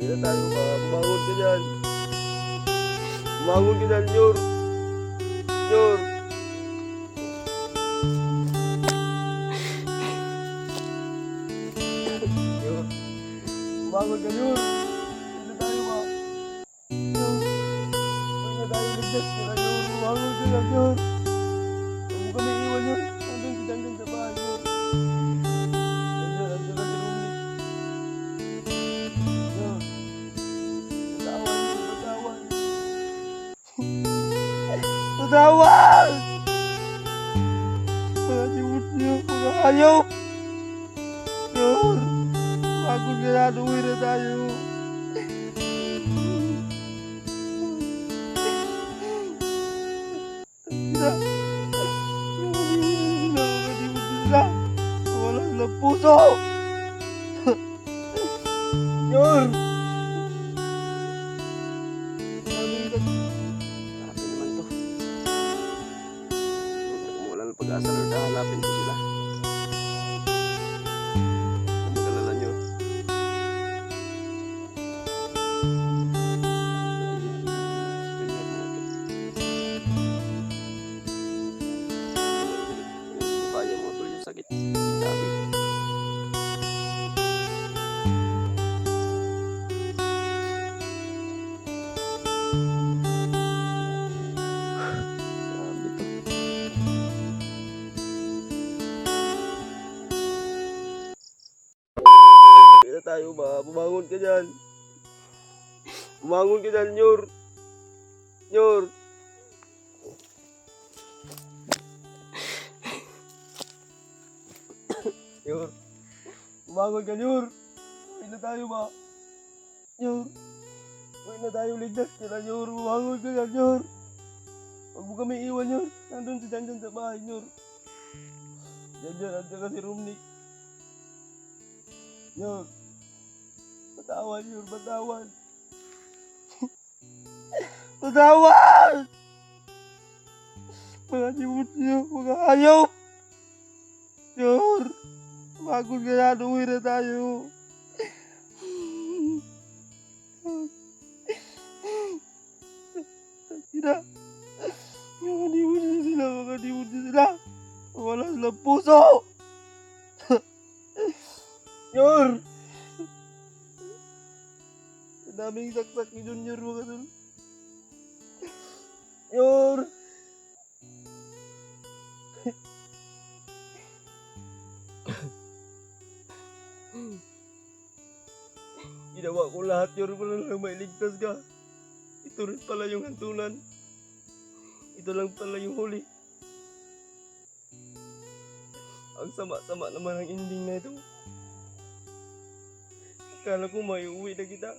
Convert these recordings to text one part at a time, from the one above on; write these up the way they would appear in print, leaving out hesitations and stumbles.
Kaya tayo ba? Bumangon ka dyan. Bumangon ka dyan, Nyor. Nyor. Nyor. Bumangon ka, Nyor. Kaya tayo ba? Nyor. Kaya tayo ligtas ka na, Nyor. Bumangon ka dyan, Nyor. Huwag mo kami iwan, Nyor. Nandun si Dandan sa bahay, Nyor. Nandiyan ka si Romney. Nyor. Patawan, Nyor. Patawan. Patawan! Mga simut niyo, mga ayaw! Nyor! Bago ginanuwi na tayo. Tangina! Mga simut nila! Wala silang puso! Nyor! Grabe naman to. Wala ng pag-asa, Lord. Hanapin ko sila. Ang mag-alala, Nyor. Kaya mo tol yung sakit. Grabe. Grabe to. Kaya tayo ba? Bumangon ka dyan. Bumangon ka dyan, Nyor. Nyor. Nyor. Bumangon ka, Nyor. Uwi na tayo ba? Nyor. Uwi na tayo, ligtas ka na, Nyor. Bumangon ka dyan, Nyor. Huwag mo kami iwan, Nyor. Nandun si Dandan sa bahay, Nyor. Nandiyan ka si Romney. Nyor. Patawan, Nyor. Patawan. Patawan! Mga simut niyo, mga ayaw! Nyor! Bago ginanuwi na tayo. Tangina! Mga dimod na sila, mga dimod na sila! Wala silang puso! Nyor! Ang daming saksak ni Junior, mga tol. Nyor! Ginawa ko lahat, Nyor, para lang mailigtas ka. Ito rin pala yung hantunan. Ito lang pala yung huli. Ang sama-sama naman ang ending na ito. Akala ko may uwi na kita.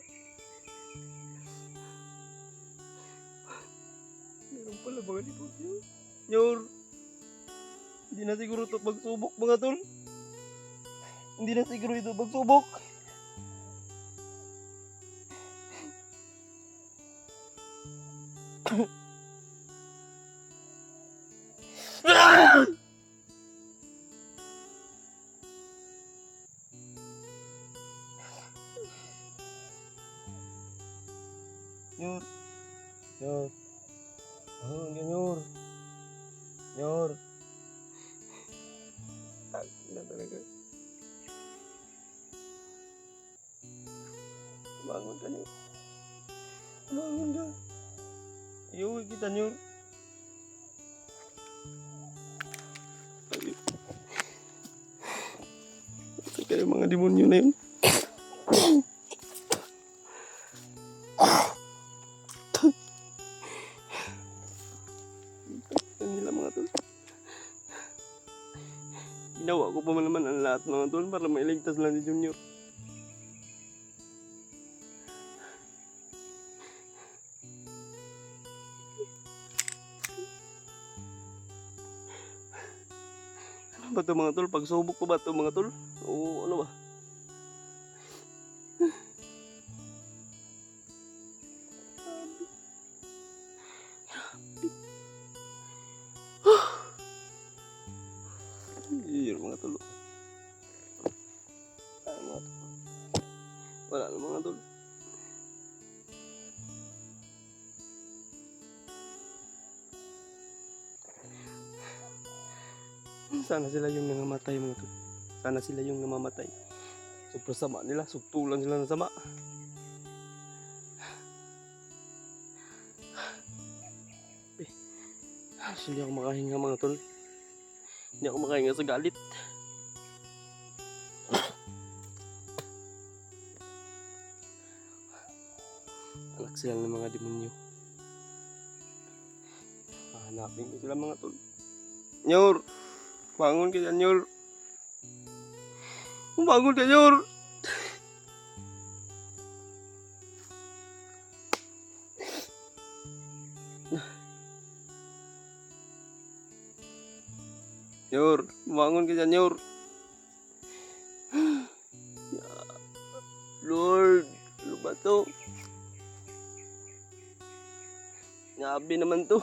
Meron pala mga lipot yun. Nyor! Hindi na siguro ito magsubok, mga tol. Hindi na siguro ito magsubok. Nyor. Nyor. Bangun ka, Nyor. Nyor. Na talaga. Bangun ka, Nyor. Bangun ka. Iuwi kita, Nyor. Ito kayo mga demonyo na yun. Nila mga tol. Ginawa ko pa naman ang lahat, mga tol, para mailigtas lang si Junior. Ano ba ito, mga tol? Pagsubok pa ba ito, mga tol? O ano ba? Iya mga tol. Wala na mga tol. Sana sila yung nangamatay mga tol. Sana sila yung namamatay. Sobrang sama nila. Sugtulan sila ng sama. Hindi ako makahinga mga tol. Hindi ako makahinga sa galit. Anak sila ng mga demonyo. Hanapin ko sila mga tol. Nyor! Bangon ka dyan, Nyor! Bangon ka, Nyor! Nyor! Bangon ka dyan, Nyor! Lord! Ano ba to? Grabe naman to.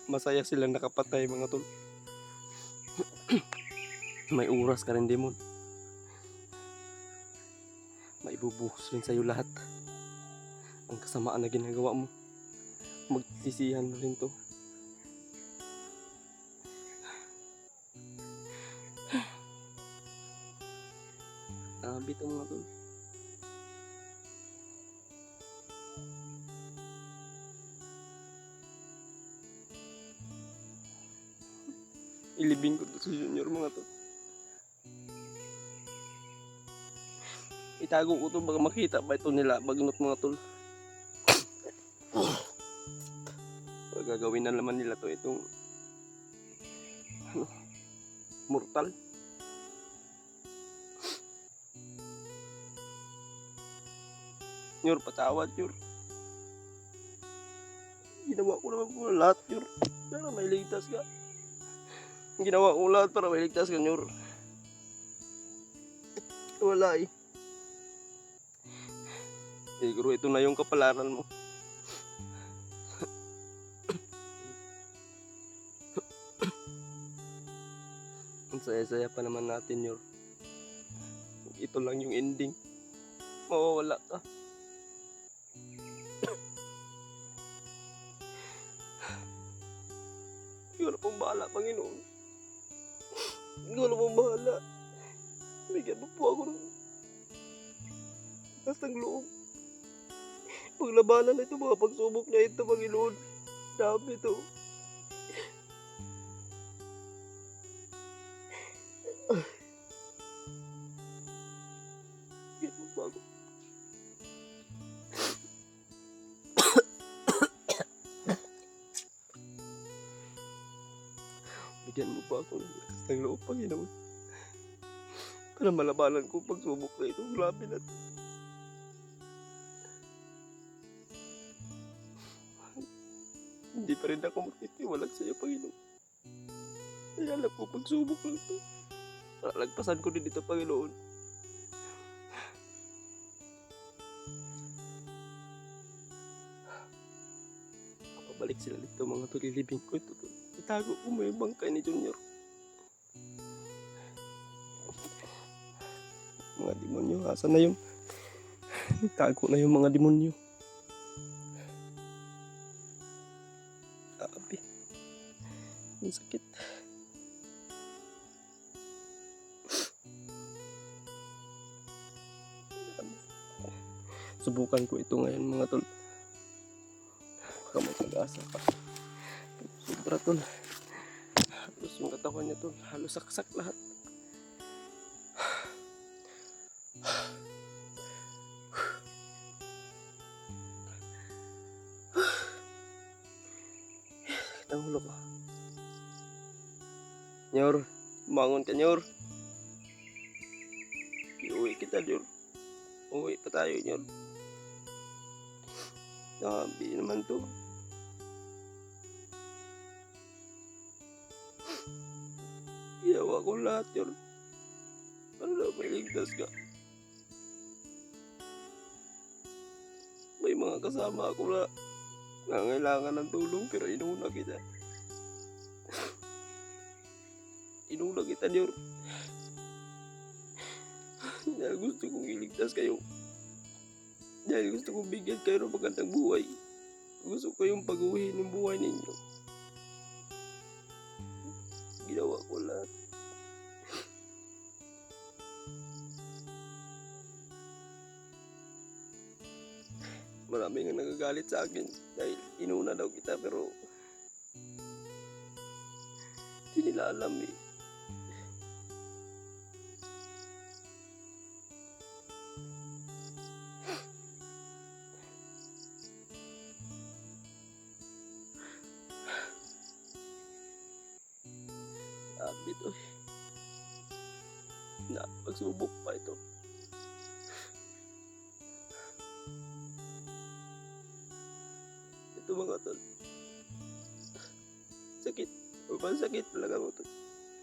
Masaya silang nakapatay mga tol. May oras ka rin, demon. Maibubuhos rin sa'yo lahat. Ang kasamaan na ginagawa mo. Magsisihan mo rin to. Grabe to mga tol. Ilibing ko to sa Junior mga tol. Itago ko to baka makita ba ito nila bagnot mga tol. Gagawin na naman nila to itong mortal. Nyor, patawad, Nyor. Ginawa ko naman po lahat, Nyor. Para may ligtas ka. Ginawa ko lahat para may ligtas ka, Nyor. Wala eh. Siguro ito na yung kapalaran mo. Ang saya-saya pa naman natin, Nyor. Ito lang yung ending. Mawawala ka. Ikaw na pong bahala, Panginoon. Ikaw na pong bahala. Bigyan mo po ako ng lakas ng loob. Paglabanan na ito, mga pagsubok na ito, Panginoon. Dami ito. Bigyan mo po ako. Bigyan mo pa ako ng lakas ng loob, Panginoon. Para malabanan ko pagsubok na ito. Grabe na ito. Hindi pa rin ako magtitiwalag sa iyo, Panginoon. Ay, alam ko, pagsubok lang ito. Lagpasan ko din ito, Panginoon. Kapabalik sila dito, mga tulilibing ko ito. Itago ko mo yung bangkay ni Junior. Mga demonyo, asan na yung itago na yung mga demonyo. Grabe. Ang sakit. Subukan ko ito ngayon mga tol. Baka may pag-asa pa. Sobra tol. Halos yung katawan niya tol. Halos saksak lahat. Ang ulo ko. Nyor, bangon ka, Nyor. Iuwi kita, Nyor. Uwi pa tayo, Nyor. Sabi naman to. Ginawa ko lahat, Nyor. Ano daw, may ligtas ka. May mga kasama ako na nangailangan ng tulong pero inuna kita. Inuna kita, Nyor. Dahil gusto kong iligtas kayo. Dahil gusto kong bigyan kayo ng magandang buhay. Gusto ko yung pag-uwi ng buhay ninyo. Ginawa ko lahat. Marami nga nagagalit sa akin dahil inuna daw kita pero hindi nila alam eh. Sabi to na pagsubok pa ito. Ito mga tol. Sakit. Sobrang sakit talaga mo tol.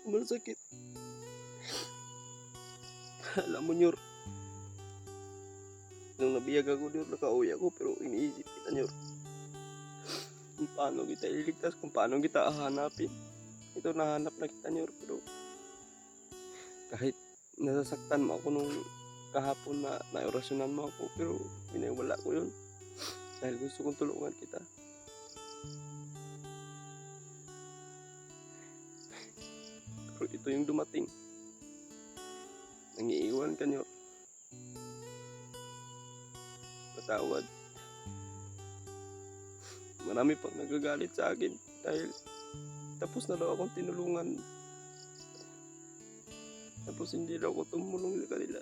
Sobrang sakit. Alam mo Nyor. Nung nabiyag ako Nyor, nakauwi ako pero iniisip kita Nyor. Kung paano kita ililigtas, kung paano kita hahanapin. Ito nahanap na kita Nyor pero kahit nasasaktan mo ako nung kahapon na naorasyonan mo ako pero pinawala ko yun. Dahil gusto kong tulungan kita. Pero ito yung dumating. Nangiiwan ka Nyor. Patawad. Marami pang nagagalit sa akin dahil tapos na daw akong tinulungan. Tapos hindi daw ako tumulong sa kanila.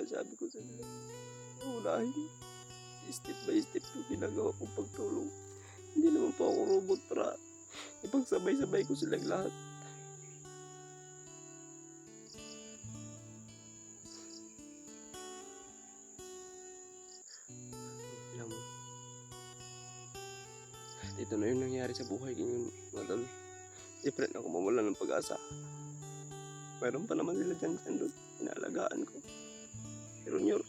Sabi ko sa kanila, unahin. Step by step yung ginagawa kong pagtulong. Hindi naman po ako robot para ipagsabay-sabay ko silang lahat. Alam mo, ito na yung nangyari sa buhay ko ngayon, mga tol. Different ako mawala ng pag-asa. Mayroon pa naman sila dyan doon. Inaalagaan ko. Pero Nyor,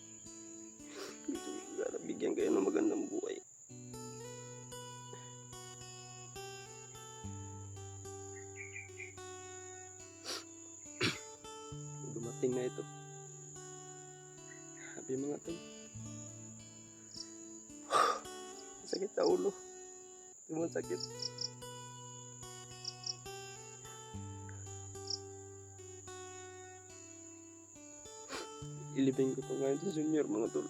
bigyan kayo ng magandang buhay. Dumating na ito. Sabi mga tol. Sakit sa ulo. Tumang sakit. Ilibing ko ito ngayon sa Junior mga tol.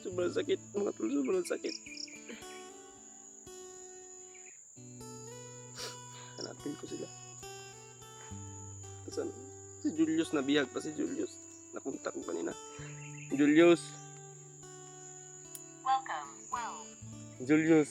Sobrang sakit mga tol, sobrang sakit. Hanapin ko sila. Saan? Si Julius, nabihag pa si Julius. Nakunta ko kanina. Julius. Welcome. Well. Julius.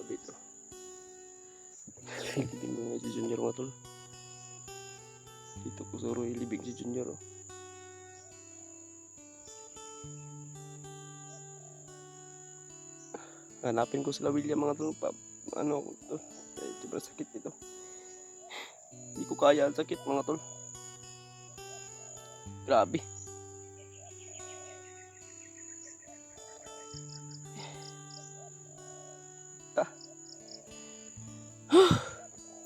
Grabe ito. Ilibing ko nga si Junior mga tol. Dito ko suro ilibing si Junior. Oh. Hanapin ko sila William mga tol. Ano to? Sobrang sakit ito. Hindi ko kaya ang sakit mga tol. Grabe.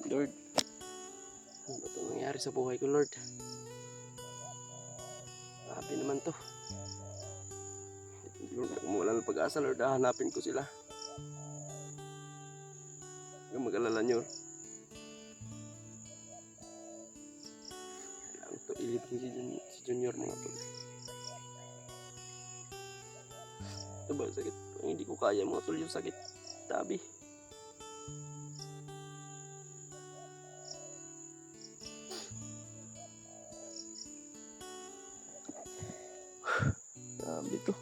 Lord, ano ba itong nangyari sa buhay ko, Lord? Grabe naman to. Lord, kung wala ng pag-asa, Lord, hanapin ko sila. Huwag mag-alala nyo. Kailangan ito ilibing si Junior mga tol. Ito ba, sakit? Hindi ko kaya mga tol yung sakit. Tabi. Grabe to.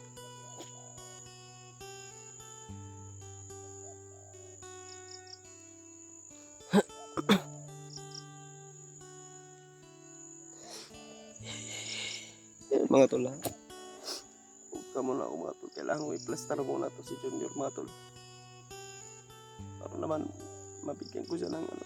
Mga tol ha. Huwag ka muna ako mga tol. Kailangan ko i-plaster muna to si Junior mga tol. Para naman mabigyan ko siya ng ano.